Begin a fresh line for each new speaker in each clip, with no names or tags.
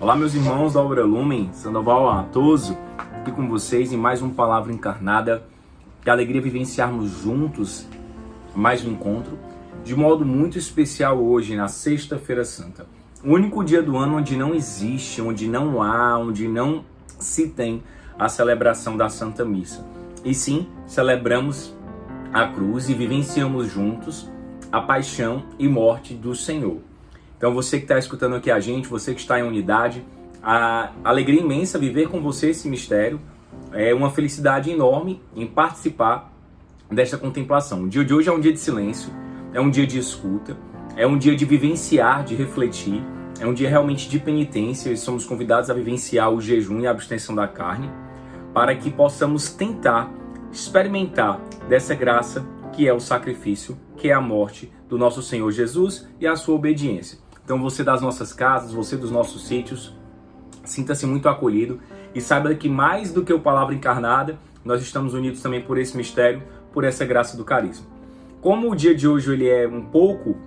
Olá, meus irmãos da Obra Lumen, Sandoval Atoso, aqui com vocês em mais uma Palavra Encarnada. Que alegria vivenciarmos juntos mais um encontro, de modo muito especial hoje, na Sexta-feira Santa. O único dia do ano onde não existe, onde não há, onde não se tem a celebração da Santa Missa. E sim, celebramos a cruz e vivenciamos juntos a paixão e morte do Senhor. Então você que está escutando aqui a gente, você que está em unidade, a alegria imensa viver com você esse mistério, é uma felicidade enorme em participar desta contemplação. O dia de hoje é um dia de silêncio, é um dia de escuta, é um dia de vivenciar, de refletir, é um dia realmente de penitência e somos convidados a vivenciar o jejum e a abstenção da carne para que possamos tentar experimentar dessa graça que é o sacrifício, que é a morte do nosso Senhor Jesus e a sua obediência. Então você das nossas casas, você dos nossos sítios, sinta-se muito acolhido e saiba que mais do que o Palavra Encarnada, nós estamos unidos também por esse mistério, por essa graça do carisma. Como o dia de hoje ele é um pouco,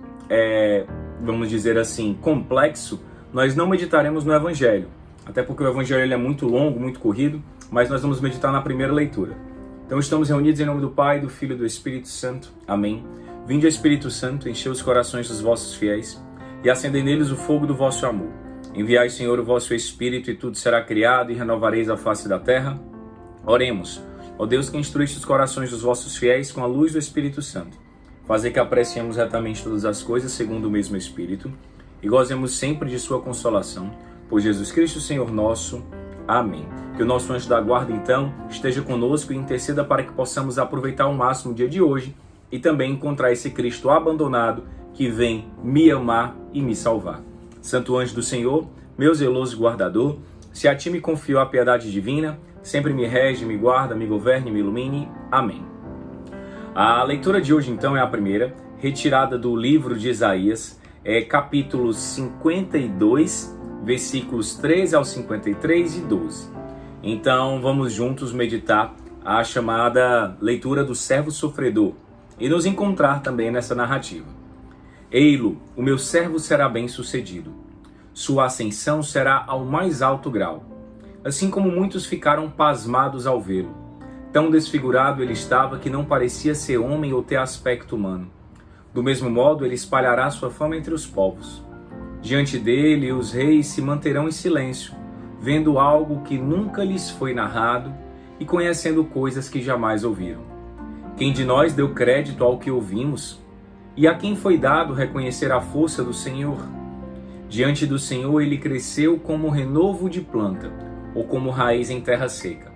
vamos dizer assim, complexo, nós não meditaremos no Evangelho, até porque o Evangelho ele é muito longo, muito corrido, mas nós vamos meditar na primeira leitura. Então estamos reunidos em nome do Pai, do Filho e do Espírito Santo. Amém. Vinde, Espírito Santo, enchei os corações dos vossos fiéis e acendei neles o fogo do vosso amor. Enviai, Senhor, o vosso Espírito, e tudo será criado, e renovareis a face da terra. Oremos. Ó Deus, que instruíste os corações dos vossos fiéis com a luz do Espírito Santo, fazei que apreciemos retamente todas as coisas segundo o mesmo Espírito, e gozemos sempre de sua consolação. Por Jesus Cristo, Senhor nosso. Amém. Que o nosso anjo da guarda, então, esteja conosco e interceda para que possamos aproveitar ao máximo o dia de hoje e também encontrar esse Cristo abandonado que vem me amar e me salvar. Santo anjo do Senhor, meu zeloso guardador, se a ti me confio a piedade divina, sempre me rege, me guarda, me governe, me ilumine. Amém. A leitura de hoje, então, é a primeira, retirada do livro de Isaías, capítulo 52, versículos 13 ao 53 e 12. Então, vamos juntos meditar a chamada leitura do servo sofredor e nos encontrar também nessa narrativa. Ei-lo, o meu servo será bem-sucedido. Sua ascensão será ao mais alto grau. Assim como muitos ficaram pasmados ao vê-lo. Tão desfigurado ele estava que não parecia ser homem ou ter aspecto humano. Do mesmo modo, ele espalhará sua fama entre os povos. Diante dele, os reis se manterão em silêncio, vendo algo que nunca lhes foi narrado e conhecendo coisas que jamais ouviram. Quem de nós deu crédito ao que ouvimos? E a quem foi dado reconhecer a força do Senhor? Diante do Senhor ele cresceu como renovo de planta, ou como raiz em terra seca.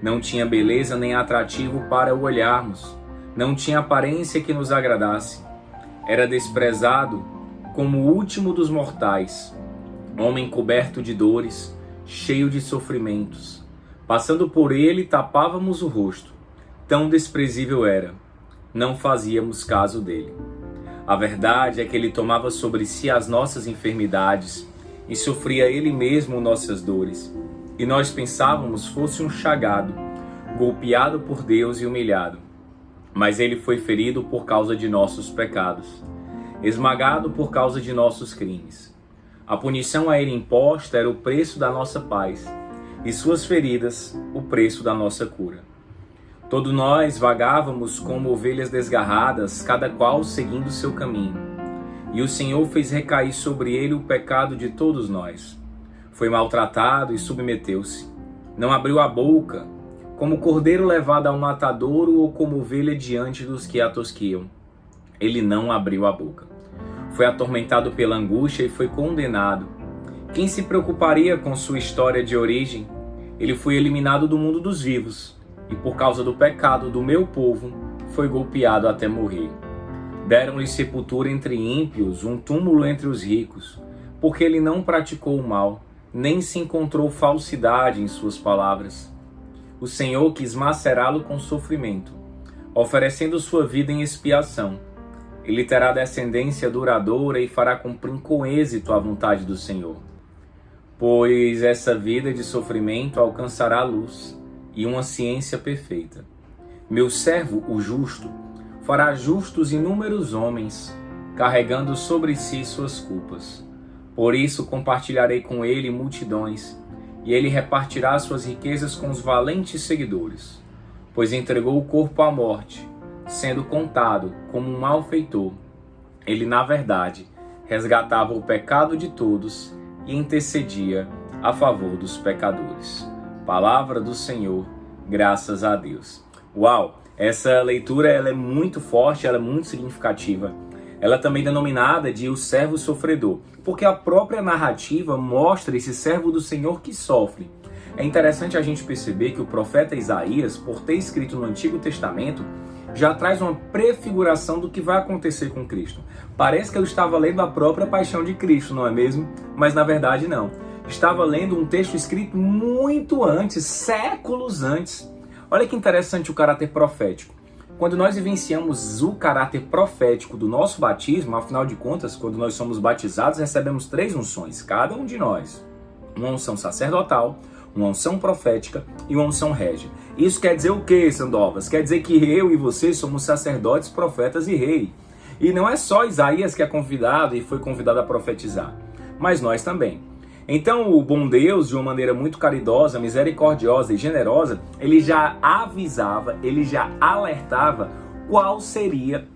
Não tinha beleza nem atrativo para o olharmos, não tinha aparência que nos agradasse. Era desprezado como o último dos mortais, homem coberto de dores, cheio de sofrimentos. Passando por ele, tapávamos o rosto. Tão desprezível era, não fazíamos caso dele. A verdade é que ele tomava sobre si as nossas enfermidades e sofria ele mesmo nossas dores. E nós pensávamos fosse um chagado, golpeado por Deus e humilhado. Mas ele foi ferido por causa de nossos pecados, esmagado por causa de nossos crimes. A punição a ele imposta era o preço da nossa paz, e suas feridas o preço da nossa cura. Todos nós vagávamos como ovelhas desgarradas, cada qual seguindo seu caminho. E o Senhor fez recair sobre ele o pecado de todos nós. Foi maltratado e submeteu-se. Não abriu a boca, como cordeiro levado ao matadouro ou como ovelha diante dos que a tosquiam. Ele não abriu a boca. Foi atormentado pela angústia e foi condenado. Quem se preocuparia com sua história de origem? Ele foi eliminado do mundo dos vivos. E por causa do pecado do meu povo, foi golpeado até morrer. Deram-lhe sepultura entre ímpios, um túmulo entre os ricos, porque ele não praticou o mal, nem se encontrou falsidade em suas palavras. O Senhor quis macerá-lo com sofrimento, oferecendo sua vida em expiação. Ele terá descendência duradoura e fará cumprir com êxito a vontade do Senhor. Pois essa vida de sofrimento alcançará a luz e uma ciência perfeita. Meu servo, o justo, fará justos inúmeros homens, carregando sobre si suas culpas. Por isso compartilharei com ele multidões, e ele repartirá suas riquezas com os valentes seguidores, pois entregou o corpo à morte, sendo contado como um malfeitor. Ele, na verdade, resgatava o pecado de todos e intercedia a favor dos pecadores. Palavra do Senhor, graças a Deus. Uau! Essa leitura ela é muito forte, ela é muito significativa. Ela é também denominada de o servo sofredor, porque a própria narrativa mostra esse servo do Senhor que sofre. É interessante a gente perceber que o profeta Isaías, por ter escrito no Antigo Testamento, já traz uma prefiguração do que vai acontecer com Cristo. Parece que eu estava lendo a própria paixão de Cristo, não é mesmo? Mas na verdade não. Estava lendo um texto escrito muito antes, séculos antes. Olha que interessante o caráter profético. Quando nós vivenciamos o caráter profético do nosso batismo, afinal de contas, quando nós somos batizados, recebemos 3 unções, cada um de nós. Uma unção sacerdotal, uma unção profética e uma unção régia. Isso quer dizer o quê, Sandovas? Quer dizer que eu e você somos sacerdotes, profetas e rei. E não é só Isaías que é convidado e foi convidado a profetizar, mas nós também. Então o bom Deus, de uma maneira muito caridosa, misericordiosa e generosa, ele já avisava, ele já alertava qual seria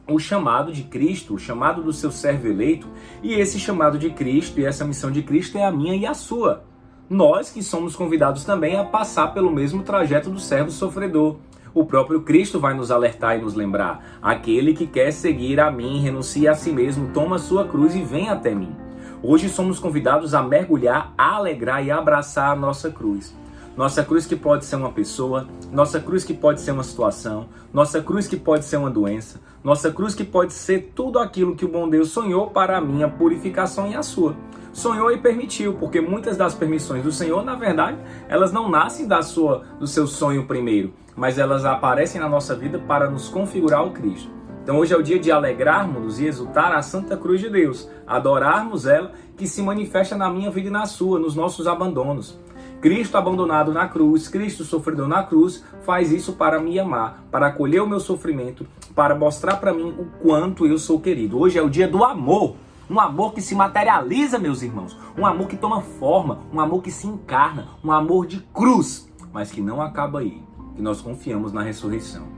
o chamado de Cristo, o chamado do seu servo eleito. E esse chamado de Cristo e essa missão de Cristo é a minha e a sua. Nós que somos convidados também a passar pelo mesmo trajeto do servo sofredor. O próprio Cristo vai nos alertar e nos lembrar: aquele que quer seguir a mim, renuncia a si mesmo, toma a sua cruz e vem até mim. Hoje somos convidados a mergulhar, a alegrar e abraçar a nossa cruz. Nossa cruz que pode ser uma pessoa, nossa cruz que pode ser uma situação, nossa cruz que pode ser uma doença, nossa cruz que pode ser tudo aquilo que o bom Deus sonhou para a minha purificação e a sua. Sonhou e permitiu, porque muitas das permissões do Senhor, na verdade, elas não nascem do seu sonho primeiro, mas elas aparecem na nossa vida para nos configurar o Cristo. Então hoje é o dia de alegrarmos e exultar a Santa Cruz de Deus, adorarmos ela que se manifesta na minha vida e na sua, nos nossos abandonos. Cristo abandonado na cruz, Cristo sofredor na cruz, faz isso para me amar, para acolher o meu sofrimento, para mostrar para mim o quanto eu sou querido. Hoje é o dia do amor, um amor que se materializa, meus irmãos, um amor que toma forma, um amor que se encarna, um amor de cruz, mas que não acaba aí, que nós confiamos na ressurreição.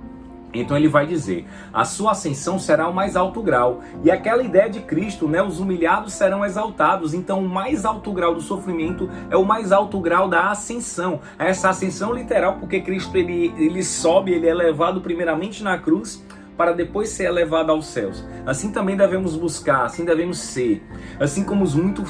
Então ele vai dizer: a sua ascensão será o mais alto grau. E aquela ideia de Cristo, né? Os humilhados serão exaltados. Então o mais alto grau do sofrimento é o mais alto grau da ascensão. Essa ascensão literal, porque Cristo ele sobe, ele é levado primeiramente na cruz, para depois ser elevado aos céus. Assim também devemos buscar, assim devemos ser. Assim como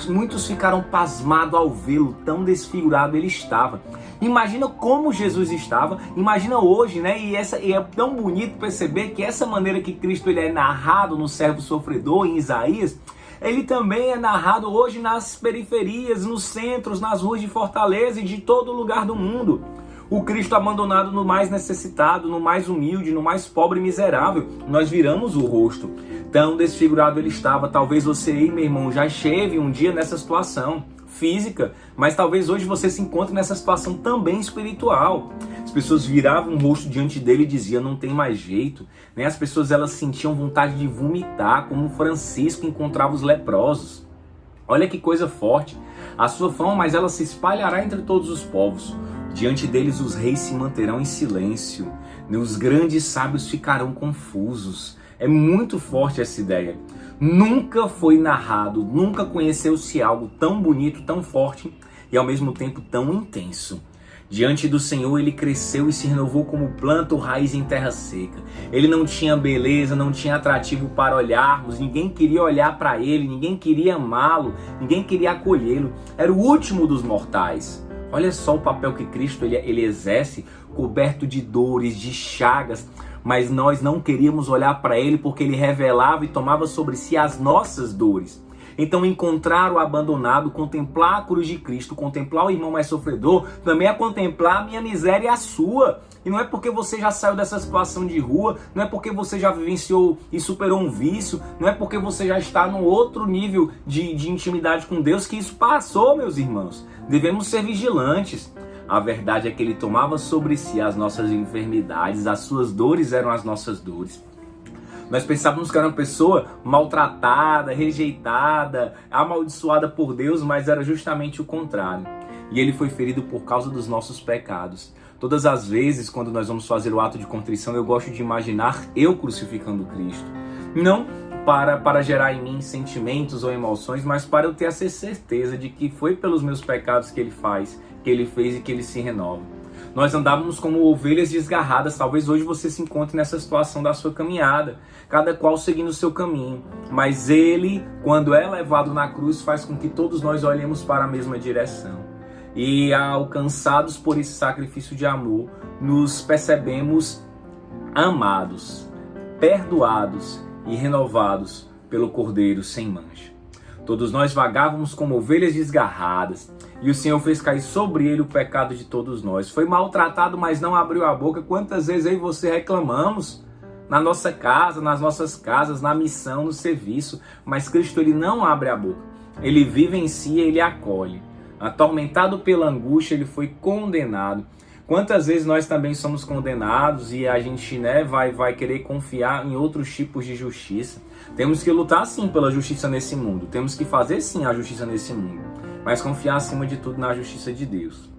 muitos ficaram pasmados ao vê-lo, tão desfigurado ele estava. Imagina como Jesus estava, imagina hoje, né? E é tão bonito perceber que essa maneira que Cristo ele é narrado no servo sofredor, em Isaías, ele também é narrado hoje nas periferias, nos centros, nas ruas de Fortaleza e de todo lugar do mundo. O Cristo abandonado no mais necessitado, no mais humilde, no mais pobre e miserável. Nós viramos o rosto. Tão desfigurado ele estava. Talvez você aí, meu irmão, já esteve um dia nessa situação física, mas talvez hoje você se encontre nessa situação também espiritual. As pessoas viravam o rosto diante dele e diziam: não tem mais jeito. Né? As pessoas elas sentiam vontade de vomitar, como Francisco encontrava os leprosos. Olha que coisa forte. A sua fama, mas ela se espalhará entre todos os povos. Diante deles os reis se manterão em silêncio, os grandes sábios ficarão confusos. É muito forte essa ideia. Nunca foi narrado, nunca conheceu-se algo tão bonito, tão forte e ao mesmo tempo tão intenso. Diante do Senhor ele cresceu e se renovou como planta ou raiz em terra seca. Ele não tinha beleza, não tinha atrativo para olharmos, ninguém queria olhar para ele, ninguém queria amá-lo, ninguém queria acolhê-lo. Era o último dos mortais. Olha só o papel que Cristo ele exerce, coberto de dores, de chagas, mas nós não queríamos olhar para ele porque ele revelava e tomava sobre si as nossas dores. Então encontrar o abandonado, contemplar a cruz de Cristo, contemplar o irmão mais sofredor, também é contemplar a minha miséria e a sua. E não é porque você já saiu dessa situação de rua, não é porque você já vivenciou e superou um vício, não é porque você já está num outro nível de intimidade com Deus que isso passou, meus irmãos. Devemos ser vigilantes. A verdade é que ele tomava sobre si as nossas enfermidades, as suas dores eram as nossas dores. Nós pensávamos que era uma pessoa maltratada, rejeitada, amaldiçoada por Deus, mas era justamente o contrário. E ele foi ferido por causa dos nossos pecados. Todas as vezes, quando nós vamos fazer o ato de contrição, eu gosto de imaginar eu crucificando Cristo. Não para gerar em mim sentimentos ou emoções, mas para eu ter essa certeza de que foi pelos meus pecados que ele fez e que ele se renova. Nós andávamos como ovelhas desgarradas. Talvez hoje você se encontre nessa situação da sua caminhada, cada qual seguindo o seu caminho. Mas ele, quando é levado na cruz, faz com que todos nós olhemos para a mesma direção. E alcançados por esse sacrifício de amor, nos percebemos amados, perdoados e renovados pelo Cordeiro sem mancha. Todos nós vagávamos como ovelhas desgarradas, e o Senhor fez cair sobre ele o pecado de todos nós. Foi maltratado, mas não abriu a boca. Quantas vezes eu e você reclamamos na nossa casa, nas nossas casas, na missão, no serviço, mas Cristo, ele não abre a boca. Ele vive em si, ele acolhe. Atormentado pela angústia, ele foi condenado. Quantas vezes nós também somos condenados e a gente vai querer confiar em outros tipos de justiça? Temos que lutar sim pela justiça nesse mundo. Temos que fazer sim a justiça nesse mundo. Mas confiar acima de tudo na justiça de Deus.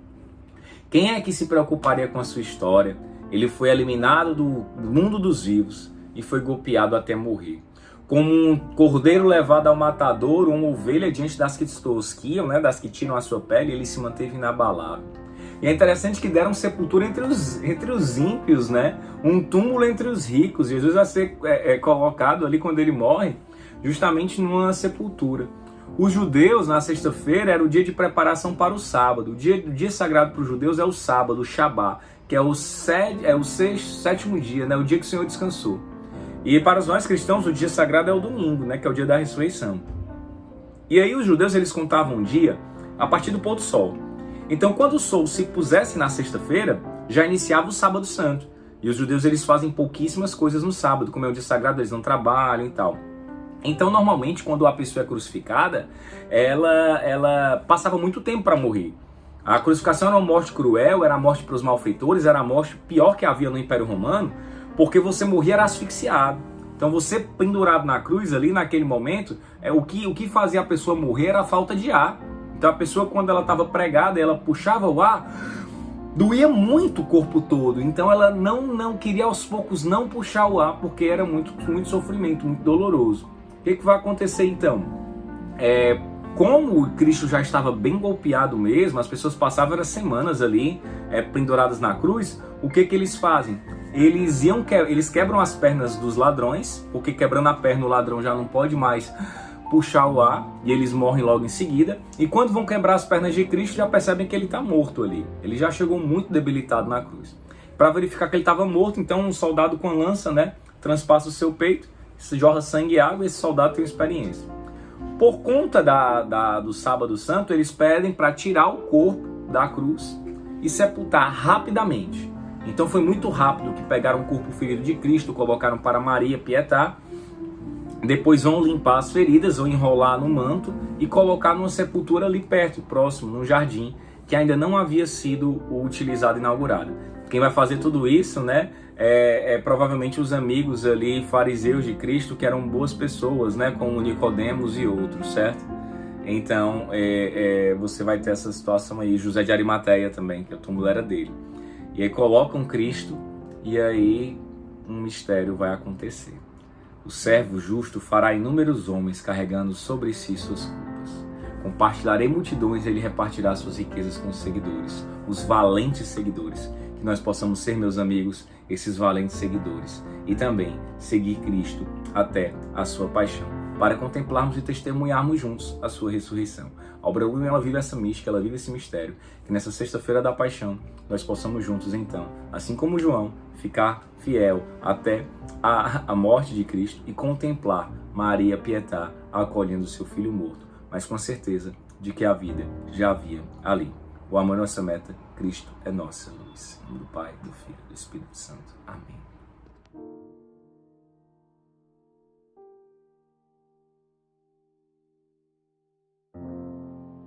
Quem é que se preocuparia com a sua história? Ele foi eliminado do mundo dos vivos e foi golpeado até morrer. Como um cordeiro levado ao matador, uma ovelha diante das que tosquiam, das que tiram a sua pele, ele se manteve inabalável. E é interessante que deram sepultura entre os ímpios, um túmulo entre os ricos. Jesus vai ser colocado ali quando ele morre, justamente numa sepultura. Os judeus, na sexta-feira, era o dia de preparação para o sábado. O dia sagrado para os judeus é o sábado, o Shabá, que é o sétimo dia, o dia que o Senhor descansou. E para nós cristãos, o dia sagrado é o domingo, que é o dia da ressurreição. E aí os judeus, eles contavam o dia a partir do pôr do sol. Então, quando o sol se pusesse na sexta-feira, já iniciava o sábado santo. E os judeus, eles fazem pouquíssimas coisas no sábado, como é o dia sagrado, eles não trabalham e tal. Então, normalmente, quando a pessoa é crucificada, ela passava muito tempo para morrer. A crucificação era uma morte cruel, era a morte para os malfeitores, era a morte pior que havia no Império Romano, porque você morria era asfixiado. Então, você pendurado na cruz ali, naquele momento, o que fazia a pessoa morrer era a falta de ar. Então, a pessoa, quando ela estava pregada, ela puxava o ar, doía muito o corpo todo. Então, ela não queria aos poucos não puxar o ar, porque era muito sofrimento, muito doloroso. O que vai acontecer então? Como Cristo já estava bem golpeado mesmo, as pessoas passavam semanas ali penduradas na cruz, o que eles fazem? Eles quebram as pernas dos ladrões, porque quebrando a perna o ladrão já não pode mais puxar o ar, e eles morrem logo em seguida. E quando vão quebrar as pernas de Cristo, já percebem que ele está morto ali. Ele já chegou muito debilitado na cruz. Para verificar que ele estava morto, então um soldado com a lança transpassa o seu peito, jorra sangue e água, e esse soldado tem experiência. Por conta do sábado santo, eles pedem para tirar o corpo da cruz e sepultar rapidamente. Então foi muito rápido que pegaram o corpo ferido de Cristo, colocaram para Maria Pietá, depois vão limpar as feridas, vão enrolar no manto e colocar numa sepultura ali perto, próximo, num jardim, que ainda não havia sido utilizado e inaugurado. Quem vai fazer tudo isso, provavelmente os amigos ali, fariseus de Cristo, que eram boas pessoas, como Nicodemos e outros, certo? Então, você vai ter essa situação aí, José de Arimateia também, que a túmulo era dele. E aí colocam Cristo, e aí um mistério vai acontecer. O servo justo fará inúmeros homens carregando sobre si suas culpas. Compartilharei multidões e ele repartirá suas riquezas com os seguidores, os valentes seguidores. Que nós possamos ser, meus amigos, esses valentes seguidores. E também seguir Cristo até a sua paixão, para contemplarmos e testemunharmos juntos a sua ressurreição. A obra ela vive essa mística, ela vive esse mistério. Que nessa sexta-feira da paixão, nós possamos juntos, então, assim como João, ficar fiel até a morte de Cristo e contemplar Maria Pietá acolhendo seu filho morto, mas com a certeza de que a vida já havia ali. O amor é nossa meta, Cristo é nossa luz. Em nome do Pai, do Filho e do Espírito Santo. Amém.